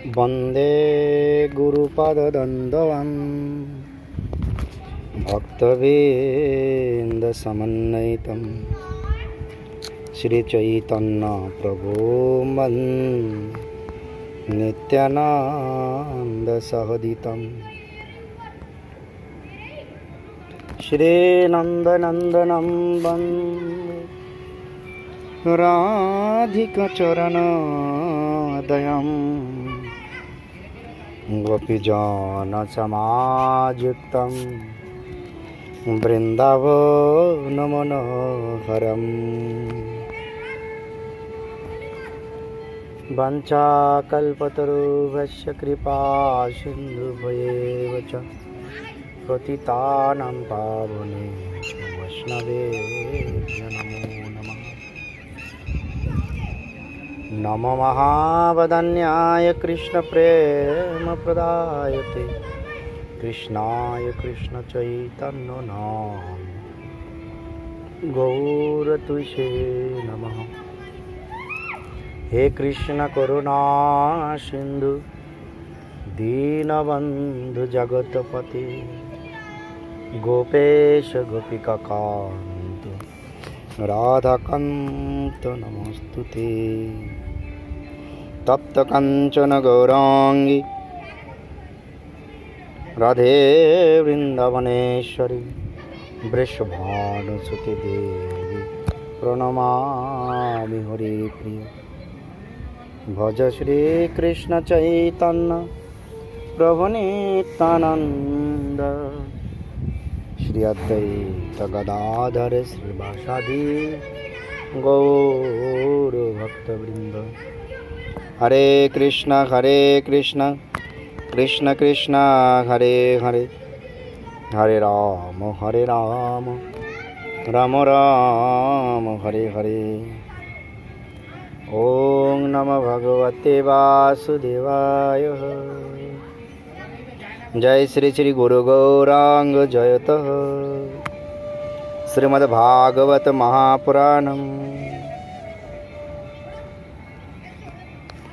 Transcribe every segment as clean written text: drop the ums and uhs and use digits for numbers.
वन्दे गुरुपदद्वन्द्वं भक्तवृन्दसमन्वितं श्रीचैतन्यप्रभुं नित्यानन्दसहोदितं श्रीनन्दनन्दनं वन्दे राधिकाचरणोदयम् गोपीजनसमायुक्तं बृन्दावनमनोहरम् वञ्चाकल्पतरुभ्यश्च कृपासिन्धुभ्येव च पतितानां पावनेभ्यो वैष्णवेभ्यो नमो नमः। नमो महावदन्याय कृष्णप्रेमप्रदायते कृष्णाय कृष्णचैतन्यनाम गौरतुषे नमः। हे कृष्ण करुणा सिंधु दीनबंधु जगतपते गोपेश गोपिकान्त राधाकान्त नमोस्तुते। तप्त कंचन गौरांगी राधे वृंदावनेश्वरी वृषभानुसुते देवी प्रणमामि हरिप्रिय। भज श्री कृष्ण चैतन्य प्रभु नित्यानंद श्री अद्वैत गदाधर श्रीवासादि गौर भक्तवृंद। हरे कृष्ण कृष्ण कृष्ण हरे हरे हरे राम राम राम हरे हरे। ओम नमो भगवते वासुदेवाय। जय श्री श्री गुरु गौरांग जयतः। श्रीमद्भागवत महापुराणम्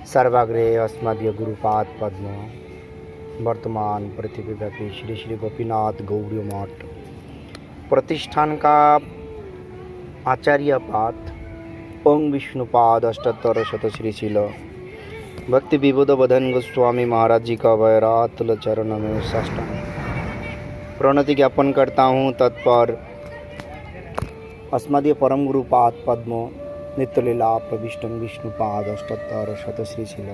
सर्वाग्रे अस्मदीय गुरुपाद पद्म वर्तमान पृथ्वीव्यापी श्री श्री गोपीनाथ गौड़ी मठ प्रतिष्ठान का आचार्य पाद ओम विष्णुपाद अष्टोत्तर शत श्री शिल भक्ति विबुध बधन गोस्वामी महाराज जी का वैरातुल चरण में साष्टांग प्रणति ज्ञापन करता हूँ। तत्पर अस्मदीय परम गुरुपाद पद्म नित्यलीला प्रविष्टम विष्णुपाद अष्टोत्तर शत श्री शिल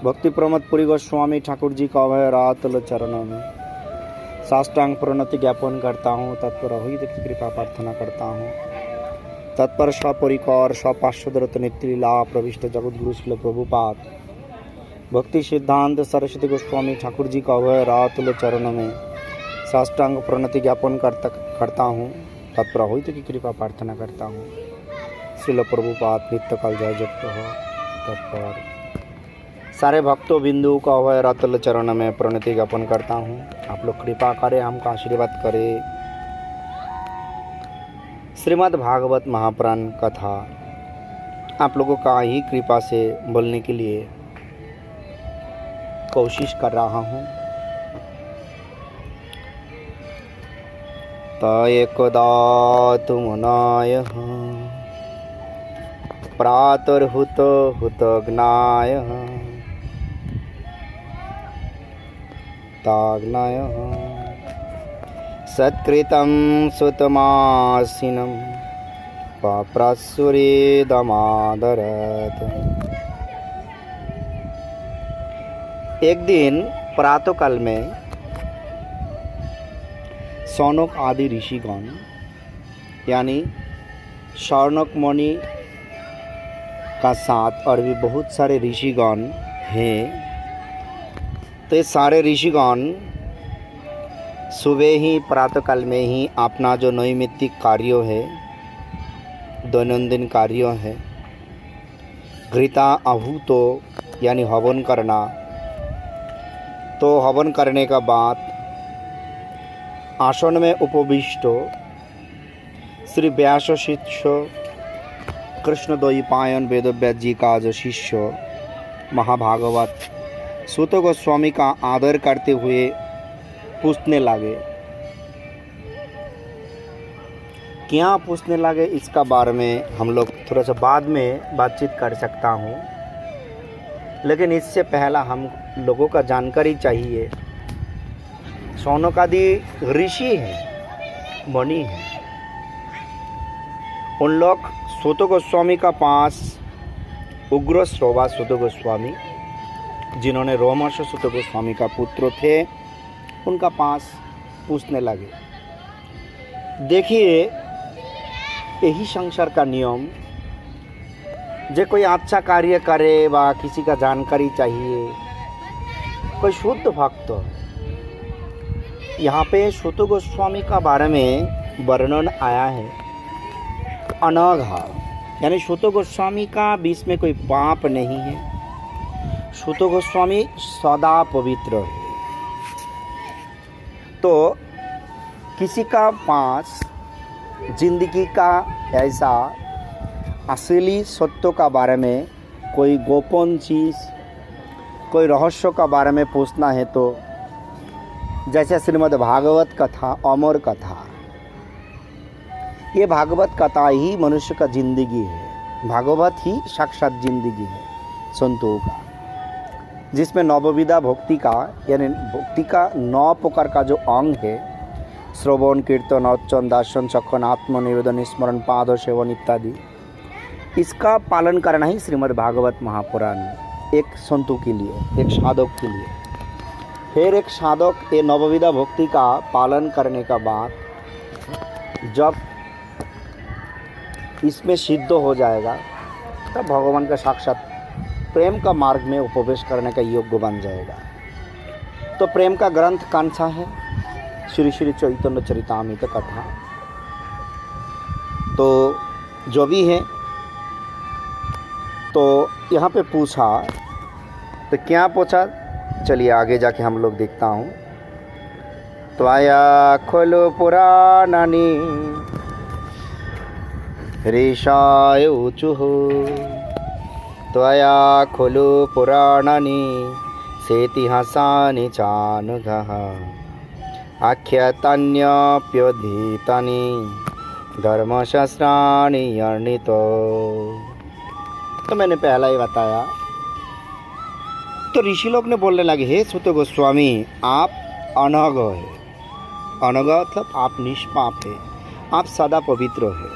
भक्ति प्रमोद पुरी गोस्वामी ठाकुर जी का वैरातुल चरण में साष्टांग प्रणति ज्ञापन करता हूँ। तत्पर हुई कृपा प्रार्थना करता हूँ। तत्पर सपरिकर सपार्षदरत नित्यलीला प्रविष्ट जगतगुरु शिल प्रभुपाद भक्ति सिद्धांत सरस्वती गोस्वामी ठाकुर जी का वैरातुल चरण में साष्टांग प्रणति ज्ञापन करता हूँ। तत्पर हुई की कृपा प्रार्थना करता हूँ। शिल प्रभुपाद नित्य काल जय जगत हो। तत्पर सारे भक्तों बिंदु का वैरातुल चरण में प्रणति ज्ञापन करता हूँ। आप लोग कृपा करें, हमका आशीर्वाद करें। श्रीमद् भागवत महापुराण कथा आप लोगों का ही कृपा से बोलने के लिए कोशिश कर रहा हूँ। एकदा तुमनाय प्रातर्हुत हुतज्ञाय ताज्ञाय सत्कृतं सुतमासीनं पाप्रासुरेदमादरत्। एक दिन प्रातःकाल में शौनक आदि ऋषिगण यानी शौनक मुनि का साथ और भी बहुत सारे ऋषिगण हैं। तो ये सारे ऋषिगण सुबह ही प्रातःकाल में ही अपना जो नैमित्तिक कार्य है, दैनंदिन कार्य है, घृता आहूतो यानी हवन करना, तो हवन करने का बाद आसन में उपविष्ट श्री व्यास शिष्य कृष्ण द्वैपायन वेदव्यास जी का जो शिष्य महाभागवत सूत गोस्वामी का आदर करते हुए पूछने लगे। क्या पूछने लगे इसका बारे में हम लोग थोड़ा सा बाद में बातचीत कर सकता हूँ, लेकिन इससे पहला हम लोगों का जानकारी चाहिए। शौनकादि ऋषि हैं, मुनि हैं, उन लोग सूत गोस्वामी का पास उग्र श्रोवा सूत गोस्वामी, जिन्होंने रोमहर्षि सूत गोस्वामी का पुत्र थे, उनका पास पूछने लगे। देखिए, यही संसार का नियम, जो कोई अच्छा कार्य करे व किसी का जानकारी चाहिए, कोई शुद्ध भक्त, यहाँ पे सूत गोस्वामी का बारे में वर्णन आया है अनघा, यानी सूत गोस्वामी का बीच में कोई पाप नहीं है। सूत गोस्वामी सदा पवित्र है। तो किसी का पास जिंदगी का ऐसा असली सत्य का बारे में, कोई गोपन चीज़, कोई रहस्य का बारे में पूछना है, तो जैसे श्रीमद् भागवत कथा, अमर कथा, ये भागवत कथा ही मनुष्य का जिंदगी है। भागवत ही साक्षात जिंदगी है संतों का, जिसमें नवविधा भक्ति का, यानी भक्ति का 9 प्रकार का जो अंग है, श्रवण, कीर्तन, अर्चन, दासन, चखन, आत्मनिवेदन, स्मरण, पाद सेवन इत्यादि, इसका पालन करना ही श्रीमद् भागवत महापुराण एक संतों के लिए, एक साधक के लिए। फिर एक साधक ये नवविधा भक्ति का पालन करने का बाद जब इसमें सिद्ध हो जाएगा, तब भगवान का साक्षात प्रेम का मार्ग में उपवेश करने का योग्य बन जाएगा। तो प्रेम का ग्रंथ कौन सा है? श्री श्री चैतन्य चरितामृत कथा। तो जो भी है, तो यहाँ पे पूछा, तो क्या पूछा, चलिए आगे जाके हम लोग देखता हूँ। त्वया खलु पुराणानि ऋषाय ऊचुः, त्वया खलु पुराणानि सेतिहासानि चानघः, आख्यातान्यप्यधीतानि धर्मशास्त्राणि वर्णितो। तो मैंने पहला ही बताया। तो ऋषि लोग ने बोलने लगे, हे सूत गोस्वामी, आप अनघ है। अनघ मतलब आप निष्पाप है, आप सदा पवित्र है,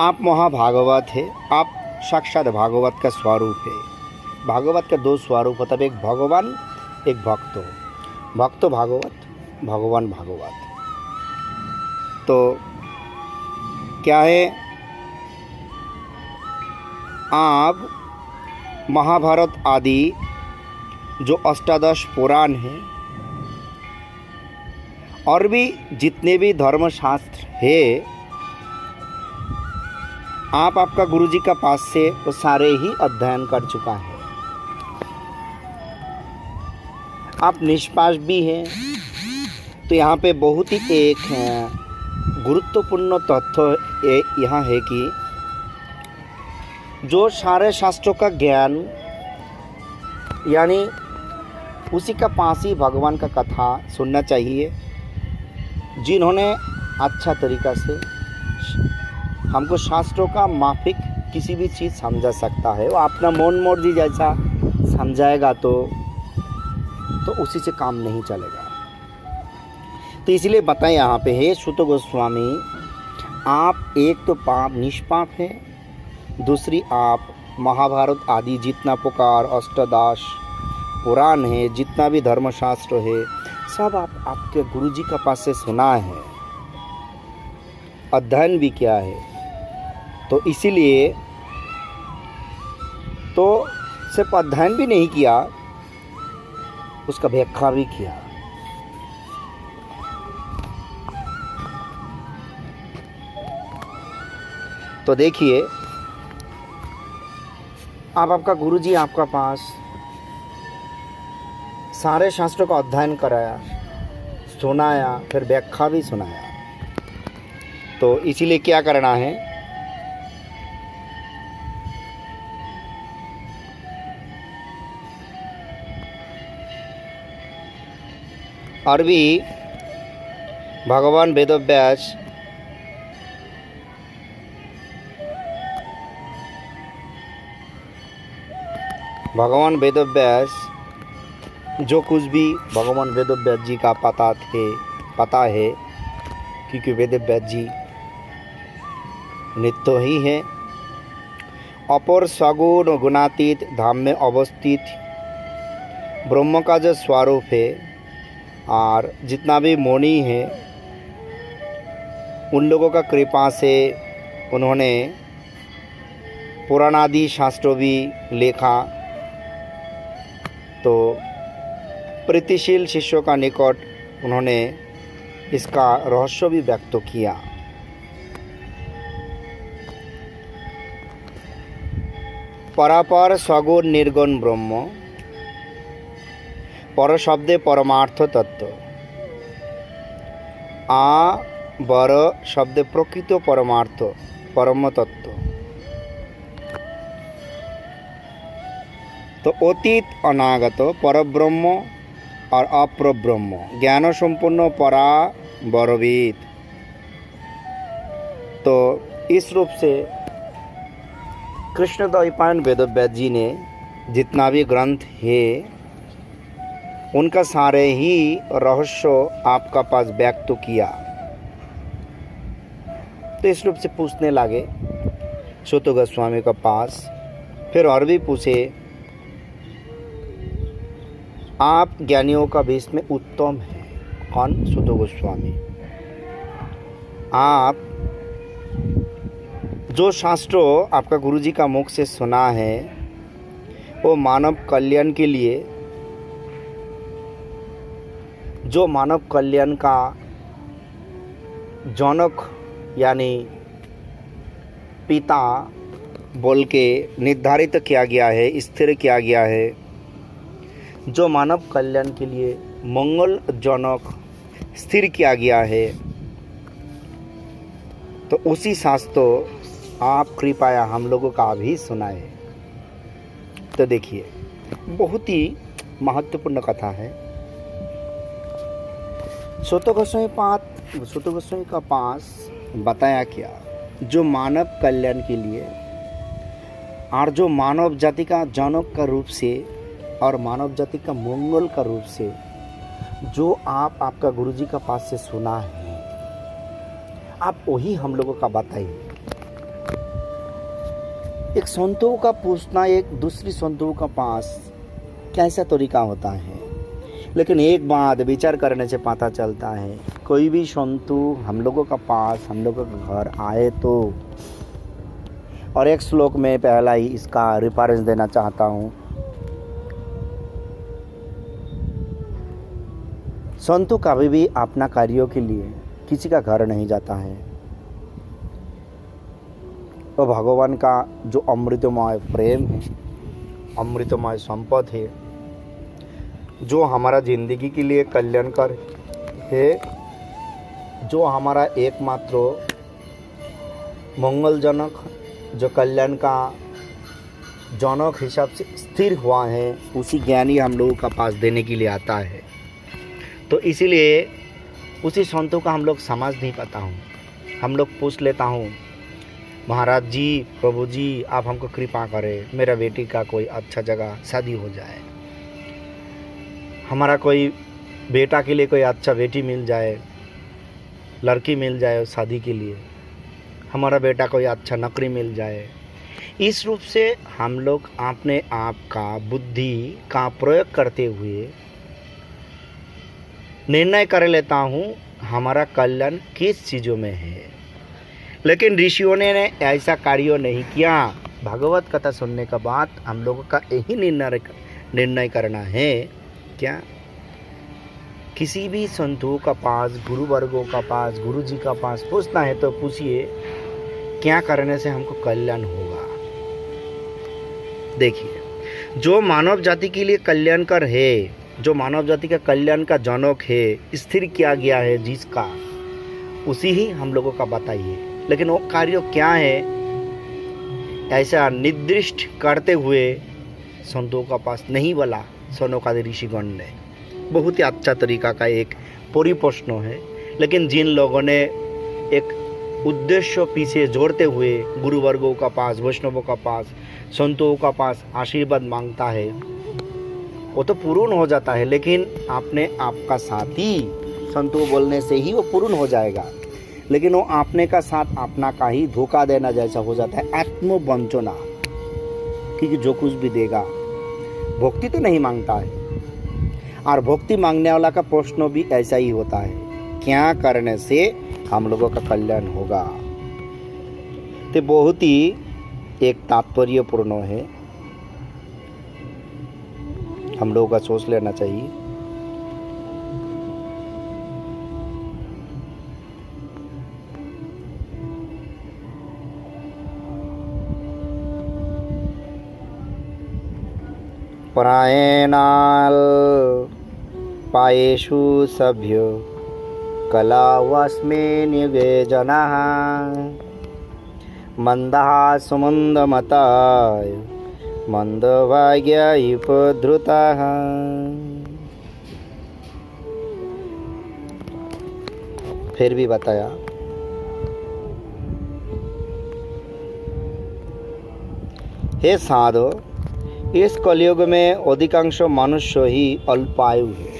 आप महाभागवत है, आप साक्षात भागवत का स्वरूप है। भागवत के 2 स्वरूप होता है, एक भगवान, एक भक्त। भक्त भागवत, भगवान भागवत। तो क्या है, आप महाभारत आदि जो अष्टादश पुराण हैं और भी जितने भी धर्मशास्त्र है, आपका गुरुजी का पास से वो सारे ही अध्ययन कर चुका है। आप निष्पाप भी हैं। तो यहाँ पे बहुत ही एक गुरुत्वपूर्ण तथ्य यहाँ है कि जो सारे शास्त्रों का ज्ञान, यानी उसी का पास ही भगवान का कथा सुनना चाहिए। जिन्होंने अच्छा तरीका से हमको शास्त्रों का माफिक किसी भी चीज़ समझा सकता है, वो अपना मन मर्जी जैसा समझाएगा तो उसी से काम नहीं चलेगा। तो इसलिए बताएं यहाँ पे, हे सूत गोस्वामी, आप एक तो पाप निष्पाप हैं, दूसरी आप महाभारत आदि जितना प्रकार अष्टादश पुराण है, जितना भी धर्मशास्त्र है, सब आपके गुरुजी का पास से सुना है, अध्ययन भी किया है। तो इसीलिए तो सिर्फ अध्ययन भी नहीं किया, उसका व्याख्या भी किया। तो देखिए, आपका गुरुजी आपका पास सारे शास्त्रों का अध्ययन कराया, सुनाया, फिर व्याख्या भी सुनाया। तो इसीलिए क्या करना है, और भी भगवान वेदव्यास जो कुछ भी भगवान वेदव्यास जी का पता है, क्योंकि वेदव्यास जी नित्य ही है, अपर सगुण गुणातीत धाम में अवस्थित ब्रह्म का जो स्वरूप है, और जितना भी मुनि है उन लोगों का कृपा से उन्होंने पुराणादि शास्त्रों भी लिखा, तो प्रीतिशील शिष्यों का निकट उन्होंने इसका रहस्य भी व्यक्त किया। परापर सगुण निर्गुण ब्रह्म, पर शब्दे परमार्थ तत्व, आ बर शब्दे प्रकृत परमार्थ परम तत्व। तो अतीत अनागत परब्रह्म और अप्रब्रह्म ज्ञान संपूर्ण परा बरवीत। तो इस रूप से कृष्णद्वैपायन वेदव्यास जी ने जितना भी ग्रंथ है उनका सारे ही रहस्य आपका पास व्यक्त किया। तो इस रूप से पूछने लगे सूत गोस्वामी के पास, फिर और भी पूछे, आप ज्ञानियों का बीच में उत्तम है। कौन? सूत गोस्वामी। आप जो शास्त्रों आपका गुरुजी का मुख से सुना है वो मानव कल्याण के लिए, जो मानव कल्याण का जनक यानी पिता बोल के निर्धारित किया गया है, स्थिर किया गया है, जो मानव कल्याण के लिए मंगलजनक स्थिर किया गया है, तो उसी शास्त्र आप कृपया हम लोगों का भी सुनाए। तो देखिए, बहुत ही महत्वपूर्ण कथा है। सूत गोस्वामी का पास बताया क्या, जो मानव कल्याण के लिए और जो मानव जाति का जनक का रूप से और मानव जाति का मंगल का रूप से जो आपका गुरुजी का पास से सुना है, आप वही हम लोगों का बताइए। एक संतों का पूछना एक दूसरी संतों का पास कैसा तरीका होता है, लेकिन एक बात विचार करने से पता चलता है, कोई भी संतु हम लोगों का पास हम लोगों के घर आए तो, और एक श्लोक में पहला ही इसका रेफरेंस देना चाहता हूँ। संतु कभी भी अपना कार्यों के लिए किसी का घर नहीं जाता है। तो भगवान का जो अमृतमय प्रेम है, अमृतमय संपद है, जो हमारा जिंदगी के लिए कल्याणकर है, जो हमारा एकमात्र मंगलजनक, जो कल्याण का जनक हिसाब से स्थिर हुआ है, उसी ज्ञानी हम लोगों का पास देने के लिए आता है। तो इसीलिए उसी संतों का हम लोग समझ नहीं पाता हूँ। हम लोग पूछ लेता हूँ, महाराज जी, प्रभु जी, आप हमको कृपा करें, मेरा बेटी का कोई अच्छा जगह शादी हो जाए, हमारा कोई बेटा के लिए कोई अच्छा बेटी मिल जाए, लड़की मिल जाए शादी के लिए, हमारा बेटा कोई अच्छा नौकरी मिल जाए। इस रूप से हम लोग अपने आप का बुद्धि का प्रयोग करते हुए निर्णय कर लेता हूँ हमारा कल्याण किस चीज़ों में है। लेकिन ऋषियों ने ऐसा कार्य नहीं किया। भागवत कथा सुनने के बाद हम लोगों का यही निर्णय करना है, क्या किसी भी संतों का पास, गुरु वर्गों का पास, गुरु जी का पास पूछना है तो पूछिए क्या करने से हमको कल्याण होगा। देखिए, जो मानव जाति के लिए कल्याणकर है, जो मानव जाति का कल्याण का जनक है, स्थिर किया गया है जिसका, उसी ही हम लोगों का बताइए। लेकिन वो कार्य क्या है, ऐसा निर्दिष्ट करते हुए संतों का पास नहीं बोला सनकादि ऋषिगण ने। बहुत ही अच्छा तरीका का एक परिप्रश्न है। लेकिन जिन लोगों ने एक उद्देश्य पीछे जोड़ते हुए गुरुवर्गों का पास, वैष्णवों का पास, संतों का पास आशीर्वाद मांगता है, वो तो पूर्ण हो जाता है। लेकिन आपने आपका साथी संतों बोलने से ही वो पूर्ण हो जाएगा, लेकिन वो आपने का साथ अपना का ही धोखा देना जैसा हो जाता है, आत्मवंचना। क्योंकि जो कुछ भी देगा भक्ति तो नहीं मांगता है, और भक्ति मांगने वाला का प्रश्न भी ऐसा ही होता है, क्या करने से हम लोगों का कल्याण होगा। तो बहुत ही एक तात्पर्यपूर्ण है, हम लोगों का सोच लेना चाहिए। परायणाल पायेषु सभ्यो कलावस्मिन् युगे जनाः मंदाः सुमन्दमताः मंदभाग्या उपधृताः। फिर भी बताया, हे साधु, इस कलयुग में अधिकांश मनुष्य ही अल्पायु है।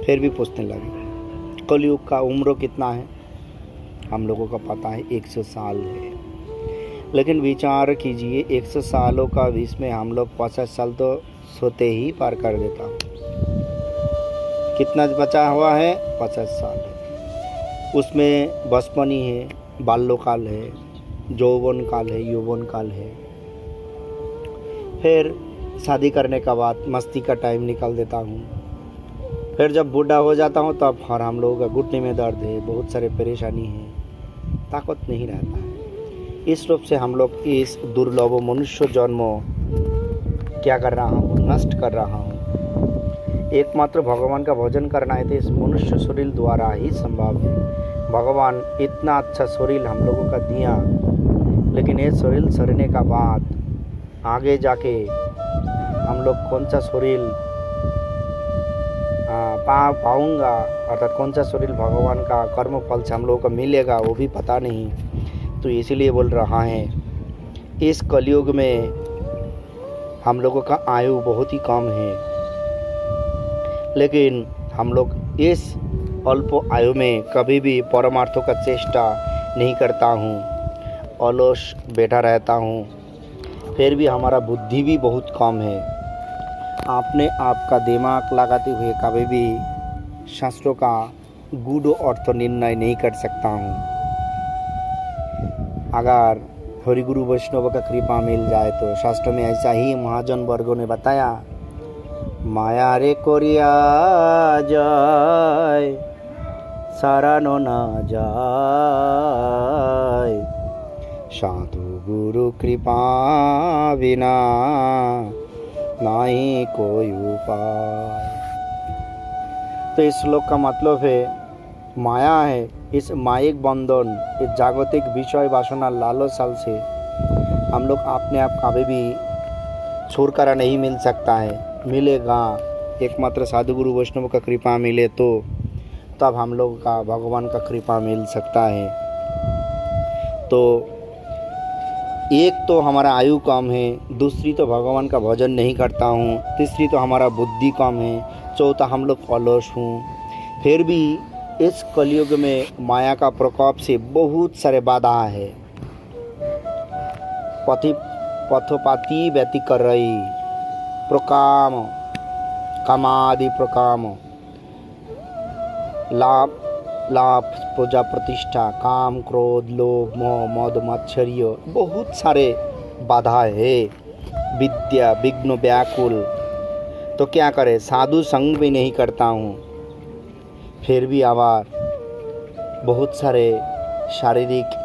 फिर भी पूछने लगे, कलयुग का उम्र कितना है? हम लोगों का पता है 100 साल है। लेकिन विचार कीजिए, 100 सालों का बीच में हम लोग 50 साल तो सोते ही पार कर देता हूँ। कितना बचा हुआ है? 50 साल है। उसमें बचपनी है, बाल्यकाल है, यौवन काल है, यौवन काल है। फिर शादी करने का बाद मस्ती का टाइम निकाल देता हूँ। फिर जब बूढ़ा हो जाता हूँ तब हर हम लोगों का घुटने में दर्द है, बहुत सारे परेशानी है, ताकत नहीं रहता है। इस रूप से हम लोग इस दुर्लभ मनुष्य जन्म क्या कर रहा हूँ? नष्ट कर रहा हूँ। एकमात्र भगवान का भजन करना है तो इस मनुष्य शरीर द्वारा ही संभव है। भगवान इतना अच्छा शरीर हम लोगों का दिया, लेकिन ये शरीर सड़ने का बाद आगे जाके हम लोग कौन सा शरीर पाऊंगा, अर्थात कौन सा शरीर भगवान का कर्म फल से हम लोगों को मिलेगा वो भी पता नहीं। तो इसीलिए बोल रहा है, इस कलयुग में हम लोगों का आयु बहुत ही कम है, लेकिन हम लोग इस अल्प आयु में कभी भी परमार्थों का चेष्टा नहीं करता हूँ, अलस बैठा रहता हूँ। फिर भी हमारा बुद्धि भी बहुत कम है। आपने आपका दिमाग लगाते हुए कभी भी शास्त्रों का गूढ़ अर्थ निर्णय नहीं कर सकता हूँ। अगर हरि गुरु वैष्णव का कृपा मिल जाए तो शास्त्र में ऐसा ही महाजन वर्गों ने बताया, माया रे कोरिया जाय सारानो ना जाय, साधु गुरु कृपा बिना नहीं कोई उपाय। तो इस श्लोक का मतलब है, माया है, इस मायिक बंधन, इस जागतिक विषय वासना लालसाल से हम लोग अपने आप कभी भी छुटकारा नहीं मिल सकता है। मिलेगा एकमात्र साधु गुरु वैष्णव का कृपा मिले तो तब हम लोग का भगवान का कृपा मिल सकता है। तो एक तो हमारा आयु कम है, दूसरी तो भगवान का भजन नहीं करता हूँ, तीसरी तो हमारा बुद्धि कम है, चौथा हम लोग अलस हूँ। फिर भी इस कलयुग में माया का प्रकोप से बहुत सारे बाधा है। पथोपाती व्यति कर रही, प्रकाम कामादि प्रकाम, लाभ लाभ पूजा प्रतिष्ठा, काम क्रोध लोभ मोह मद मत्सर्य, बहुत सारे बाधा है। विद्या विघ्न व्याकुल, तो क्या करे, साधु संग भी नहीं करता हूँ। फिर भी आवार बहुत सारे शारीरिक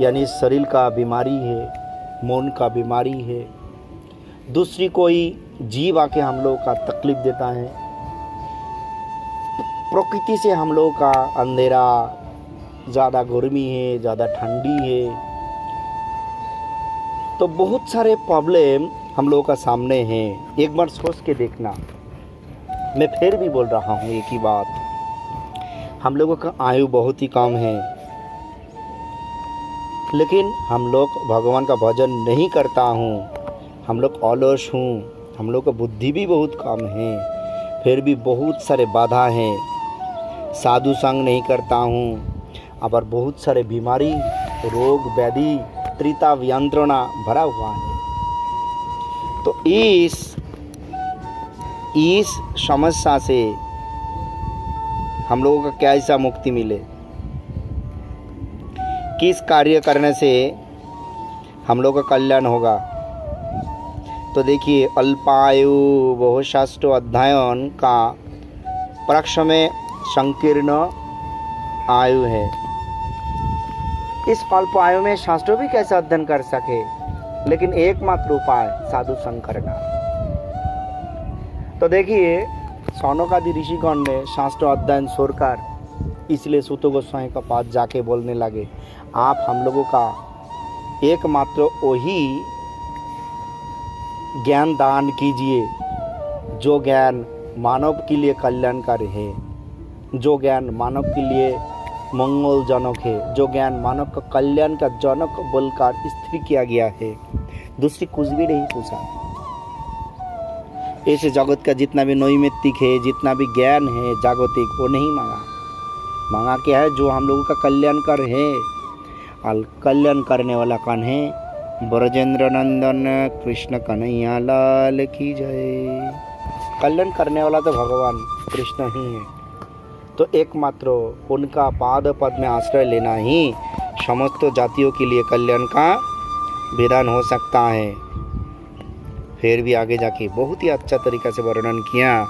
यानी शरीर का बीमारी है, मन का बीमारी है, दूसरी कोई जीव आके हम लोग का तकलीफ देता है, प्रकृति से हम लोग का अंधेरा, ज़्यादा गर्मी है, ज़्यादा ठंडी है, तो बहुत सारे प्रॉब्लम हम लोगों का सामने है। एक बार सोच के देखना, मैं फिर भी बोल रहा हूँ एक ही बात, हम लोगों का आयु बहुत ही कम है, लेकिन हम लोग भगवान का भजन नहीं करता हूँ, हम लोग अलस हूँ, हम लोग का बुद्धि भी बहुत कम है, फिर भी बहुत सारे बाधा हैं, साधु संग नहीं करता हूँ, और बहुत सारे बीमारी, रोग व्याधि, त्रिता यंत्रणा भरा हुआ है। तो इस समस्या से हम लोगों का क्या ऐसा मुक्ति मिले, किस कार्य करने से हम लोग का कल्याण होगा। तो देखिए, अल्पायु बहुशास्त्र अध्ययन का पक्ष में संकीर्ण आयु है। इस अल्प आयु में शास्त्रों भी कैसे अध्ययन कर सके, लेकिन एकमात्र उपाय साधु संग करना। तो देखिए, सौनकादि ऋषिगण ने शास्त्र अध्ययन छोड़कर इसलिए सूत गोस्वामी का पास जाके बोलने लगे, आप हम लोगों का एकमात्र वही ज्ञान दान कीजिए जो ज्ञान मानव के लिए कल्याणकारी है, जो ज्ञान मानव के लिए मंगलजनक है, जो ज्ञान मानव का कल्याण का जनक बोलकर स्थिर किया गया है। दूसरी कुछ भी नहीं पूछा। ऐसे जगत का जितना भी नैमित्तिक है, जितना भी ज्ञान है जागतिक, वो नहीं मांगा क्या है, जो हम लोगों का कल्याण कर है। और कल्याण करने वाला कौन है? ब्रजेंद्र नंदन कृष्ण कन्हैया लाल की जय। कल्याण करने वाला तो भगवान कृष्ण ही है। तो एकमात्र उनका पाद पद में आश्रय लेना ही समस्त जातियों के लिए कल्याण का विधान हो सकता है। फिर भी आगे जाके बहुत ही अच्छा तरीका से वर्णन किया।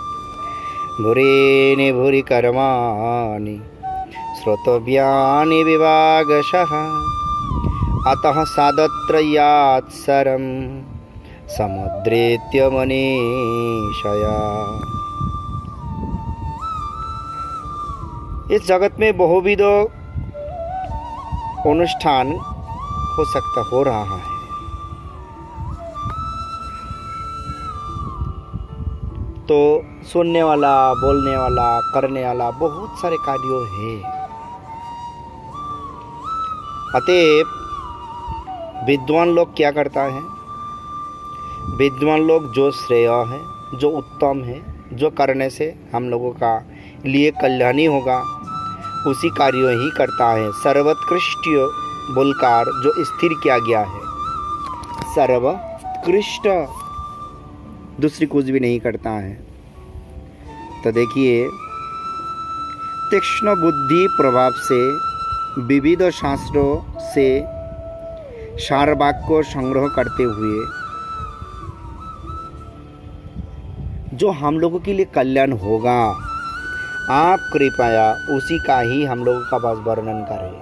भूरि भूरि कर्माणि श्रोतव्यानि विभागशः अतः साधत्रयात् सरं समुद्रेत्य मनीषया। इस जगत में बहुविध अनुष्ठान हो रहा है। तो सुनने वाला, बोलने वाला, करने वाला बहुत सारे कार्यों है। अतएव विद्वान लोग क्या करता है? विद्वान लोग जो श्रेय है, जो उत्तम है, जो करने से हम लोगों का लिए कल्याणी होगा, उसी कार्य ही करता है। सर्वोत्कृष्ट बोलकर जो स्थिर किया गया है, सर्वोत्कृष्ट, दूसरी कुछ भी नहीं करता है। तो देखिए, तीक्ष्ण बुद्धि प्रभाव से विविध शास्त्रों से सार वाक्य संग्रह करते हुए जो हम लोगों के लिए कल्याण होगा, आप कृपया उसी का ही हम लोगों का बस वर्णन करें।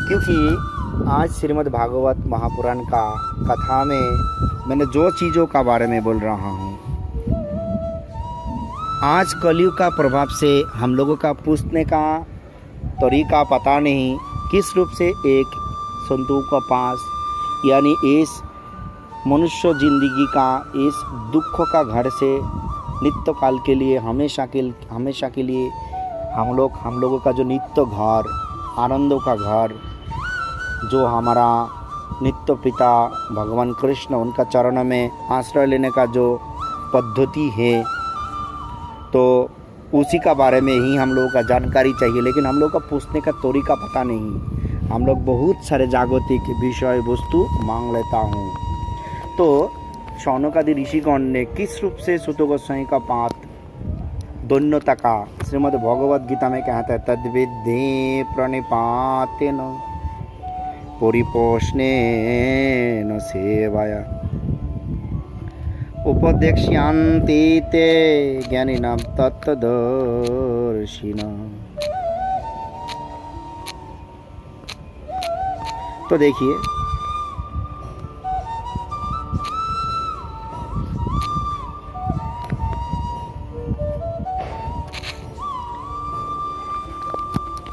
क्योंकि आज श्रीमद् भागवत महापुराण का कथा में मैंने जो चीज़ों का बारे में बोल रहा हूँ, आज कलयुग का प्रभाव से हम लोगों का पूछने का तरीका पता नहीं किस रूप से एक संतों का पास, यानी इस मनुष्य जिंदगी का इस दुख का घर से नित्य काल के लिए हमेशा के लिए हम लोगों का जो नित्य घर, आनंदों का घर, जो हमारा नित्य पिता भगवान कृष्ण, उनका चरण में आश्रय लेने का जो पद्धति है, तो उसी का बारे में ही हम लोगों का जानकारी चाहिए। लेकिन हम लोग का पूछने का तरीका पता नहीं। हम लोग बहुत सारे जागतिक विषय वस्तु मांग लेता हूँ। तो शौनकादि ऋषिगण ने किस रूप से सूत गोस्वामी का पाठ दन्यता का श्रीमद् भगवद गीता में कहता है, तद्विद्धि प्रणिपातेन परिपोषणेन सेवया उपदेक्ष्यन्ति ते ज्ञानिनां तत्त्वदर्शिनां। तो देखिए,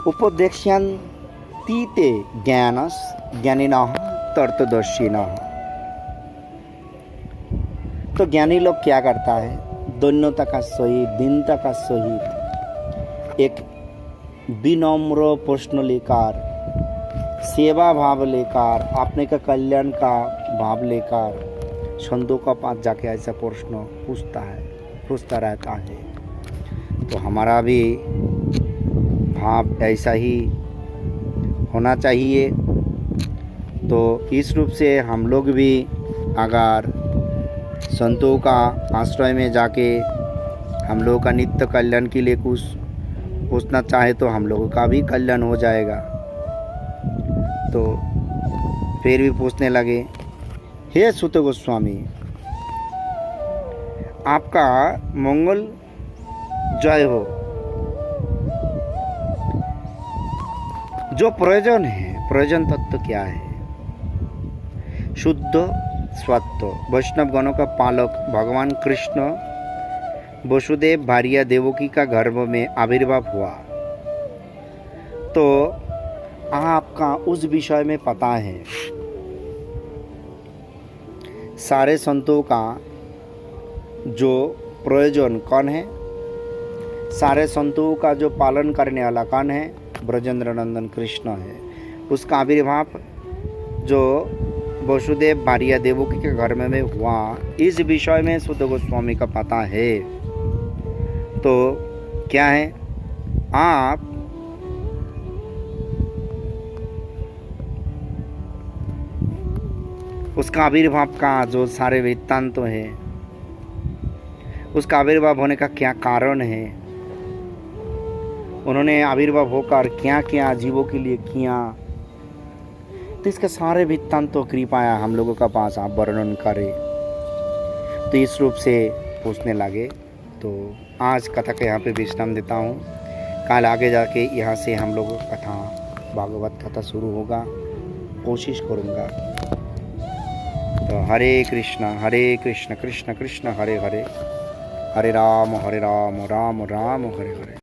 उपदेक्ष्यन्ति ते ज्ञानिनः तत्त्वदर्शिनः। तो ज्ञानी लोग क्या करता है, दैन्यता का सहित, दीनता का सहित एक विनम्र प्रश्न लेकर, सेवा भाव लेकर, अपने का कल्याण का भाव लेकर संतों का पास जाके ऐसा प्रश्न पूछता रहता है। तो हमारा भी भाव ऐसा ही होना चाहिए। तो इस रूप से हम लोग भी अगर संतों का आश्रय में जाके हम लोगों का नित्य कल्याण के लिए कुछ पूछना चाहे तो हम लोगों का भी कल्याण हो जाएगा। तो फिर भी पूछने लगे, हे सुत गोस्वामी, आपका मंगल जय हो। जो प्रयोजन है, प्रयोजन तत्व क्या है? शुद्ध स्वत्व, वैष्णव गणों का पालक भगवान कृष्ण वसुदेव भार्या देवकी का गर्भ में आविर्भाव हुआ। तो आपका उस विषय में पता है। सारे संतों का जो प्रयोजन कौन है, सारे संतों का जो पालन करने वाला कौन है? ब्रजेंद्र नंदन कृष्ण है। उसका आविर्भाव जो वसुदेव भार्या देवकी के घर में हुआ, इस विषय में सुत गोस्वामी का पता है। तो क्या है, आप उसका आविर्भाव का जो सारे वृत्तांत है, उसका आविर्भाव होने का क्या कारण है, उन्होंने आविर्भाव होकर क्या क्या जीवों के लिए किया, तो इसके सारे वृत्तांत तो कृपया हम लोगों का पास आप वर्णन करें। तो इस रूप से पूछने लगे। तो आज कथा के यहाँ पे विश्राम देता हूँ। कल आगे जाके यहाँ से हम लोगों का कथा, भागवत कथा शुरू होगा, कोशिश करूँगा। तो हरे कृष्ण कृष्ण कृष्ण हरे हरे, हरे राम राम राम हरे हरे।